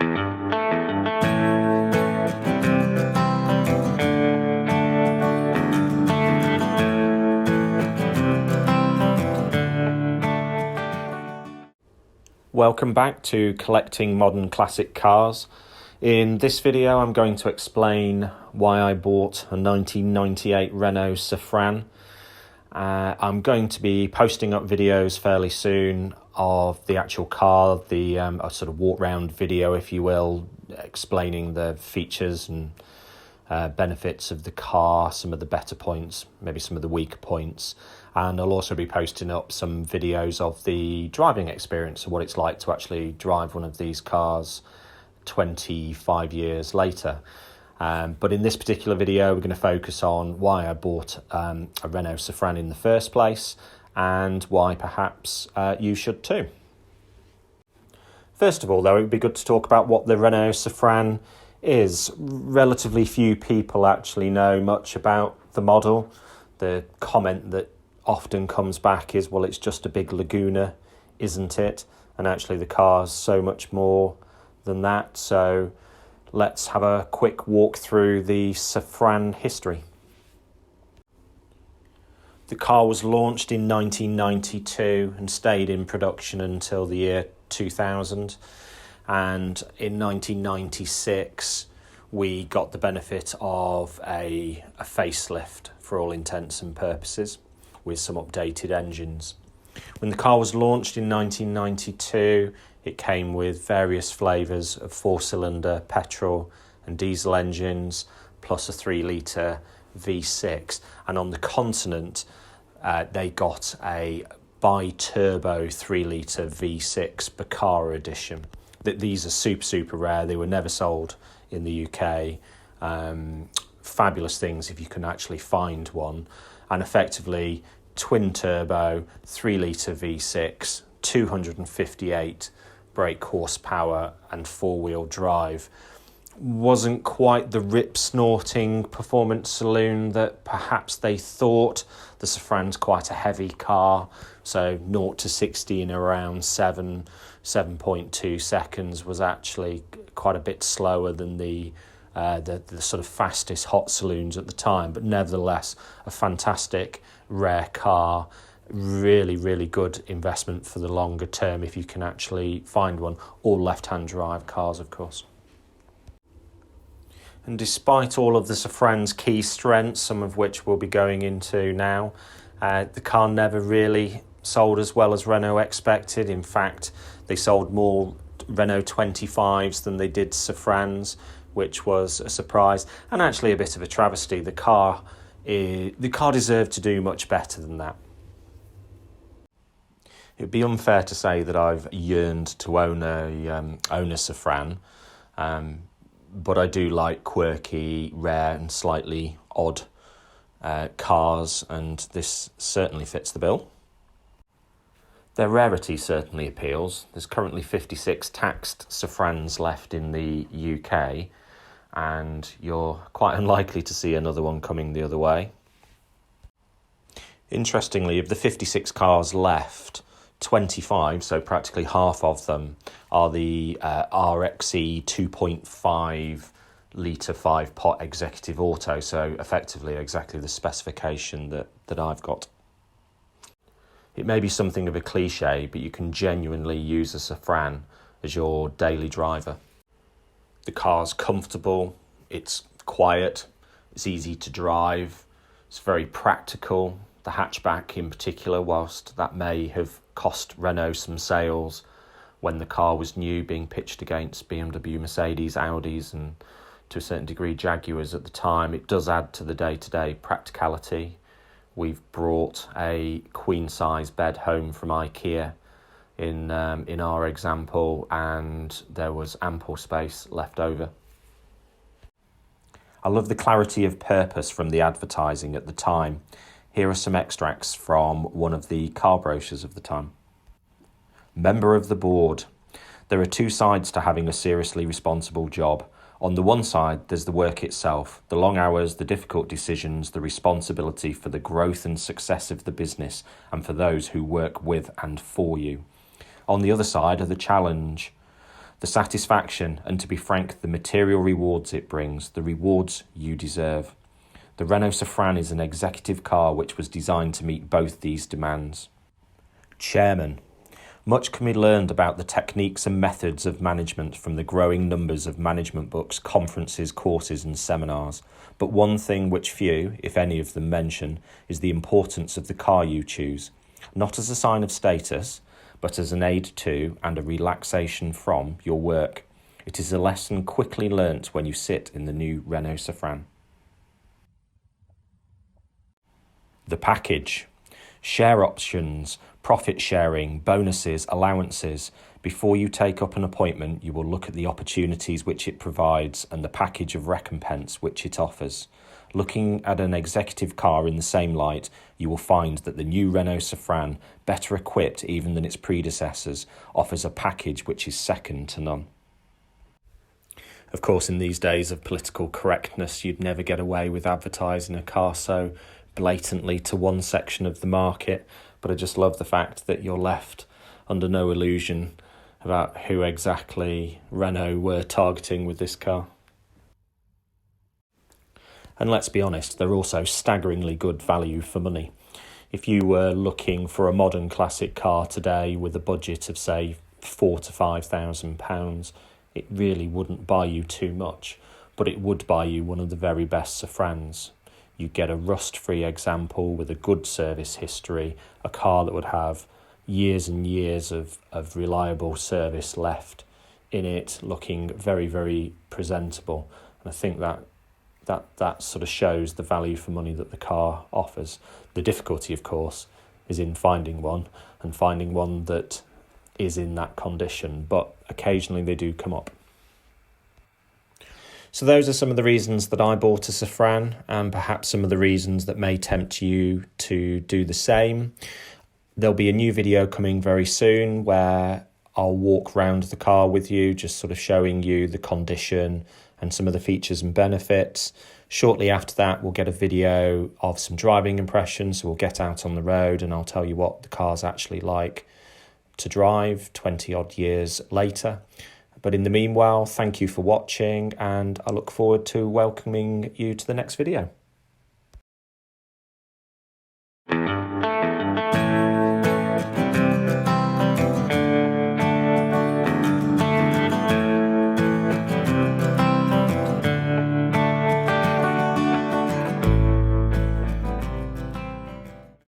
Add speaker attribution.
Speaker 1: Welcome back to Collecting Modern Classic Cars. In this video I'm going to explain why I bought a 1998 Renault Safrane. I'm going to be posting up videos fairly soon of the actual car, a sort of walk round video if you will, explaining the features and benefits of the car, some of the better points, maybe some of the weaker points. And I'll also be posting up some videos of the driving experience of what it's like to actually drive one of these cars 25 years later. But in this particular video, we're going to focus on why I bought a Renault Safrane in the first place and why perhaps you should too. First of all, though, it would be good to talk about what the Renault Safrane is. Relatively few people actually know much about the model. The comment that often comes back is, well, it's just a big Laguna, isn't it? And actually the car's so much more than that. So let's have a quick walk through the Safrane history. The car was launched in 1992 and stayed in production until the year 2000. And in 1996, we got the benefit of a facelift for all intents and purposes, with some updated engines. When the car was launched in 1992, it came with various flavours of 4-cylinder petrol and diesel engines, plus a 3-litre V6. And on the continent, they got a bi-turbo 3-litre V6 Baccara edition. These are super rare. They were never sold in the UK. Fabulous things if you can actually find one. And effectively, twin-turbo, 3-litre V6, 258 brake horsepower and 4-wheel drive. Wasn't quite the rip-snorting performance saloon that perhaps they thought. The Safrane's quite a heavy car, so 0 to 60 in around 7.2 seconds was actually quite a bit slower than the sort of fastest hot saloons at the time, but nevertheless a fantastic rare car, really good investment for the longer term if you can actually find one. All left-hand drive cars, of course. And despite all of the Safrane's key strengths, some of which we'll be going into now, the car never really sold as well as Renault expected. In fact, they sold more Renault 25s than they did Safranes, which was a surprise and actually a bit of a travesty. The car deserved to do much better than that. It would be unfair to say that I've yearned to own a Safrane, but I do like quirky, rare and slightly odd cars, and this certainly fits the bill. Their rarity certainly appeals. There's currently 56 taxed Safranes left in the UK, and you're quite unlikely to see another one coming the other way. Interestingly, of the 56 cars left, 25, so practically half of them, are the RXE 2.5 litre 5-pot executive auto, so effectively exactly the specification that I've got. It may be something of a cliche, but you can genuinely use a Safrane as your daily driver. The car's comfortable, it's quiet, it's easy to drive, it's very practical. The hatchback in particular, whilst that may have cost Renault some sales when the car was new, being pitched against BMW, Mercedes, Audis and to a certain degree Jaguars at the time, it does add to the day-to-day practicality. We've brought a queen-size bed home from IKEA in our example, and there was ample space left over. I love the clarity of purpose from the advertising at the time. Here are some extracts from one of the car brochures of the time. Member of the board. There are two sides to having a seriously responsible job. On the one side, there's the work itself, the long hours, the difficult decisions, the responsibility for the growth and success of the business and for those who work with and for you. On the other side are the challenge, the satisfaction, and to be frank, the material rewards it brings, the rewards you deserve. The Renault Safrane is an executive car which was designed to meet both these demands. Chairman. Much can be learned about the techniques and methods of management from the growing numbers of management books, conferences, courses and seminars. But one thing which few, if any of them, mention is the importance of the car you choose, not as a sign of status, but as an aid to and a relaxation from your work. It is a lesson quickly learnt when you sit in the new Renault Safrane. The package. Share options, profit sharing, bonuses, allowances. Before you take up an appointment, you will look at the opportunities which it provides and the package of recompense which it offers. Looking at an executive car in the same light, you will find that the new Renault Safrane, better equipped even than its predecessors, offers a package which is second to none. Of course, in these days of political correctness, you'd never get away with advertising a car so blatantly to one section of the market, but I just love the fact that you're left under no illusion about who exactly Renault were targeting with this car. And let's be honest, they're also staggeringly good value for money. If you were looking for a modern classic car today with a budget of say £4,000 to £5,000, it really wouldn't buy you too much, but it would buy you one of the very best Safranes. You get a rust-free example with a good service history, a car that would have years and years of reliable service left in it, looking very, very presentable. And I think that sort of shows the value for money that the car offers. The difficulty, of course, is in finding one, and finding one that is in that condition, but occasionally they do come up. So those are some of the reasons that I bought a Safrane, and perhaps some of the reasons that may tempt you to do the same. There'll be a new video coming very soon where I'll walk around the car with you, just sort of showing you the condition and some of the features and benefits. Shortly after that, we'll get a video of some driving impressions. So we'll get out on the road and I'll tell you what the car's actually like to drive 20 odd years later. But in the meanwhile, thank you for watching, and I look forward to welcoming you to the next video.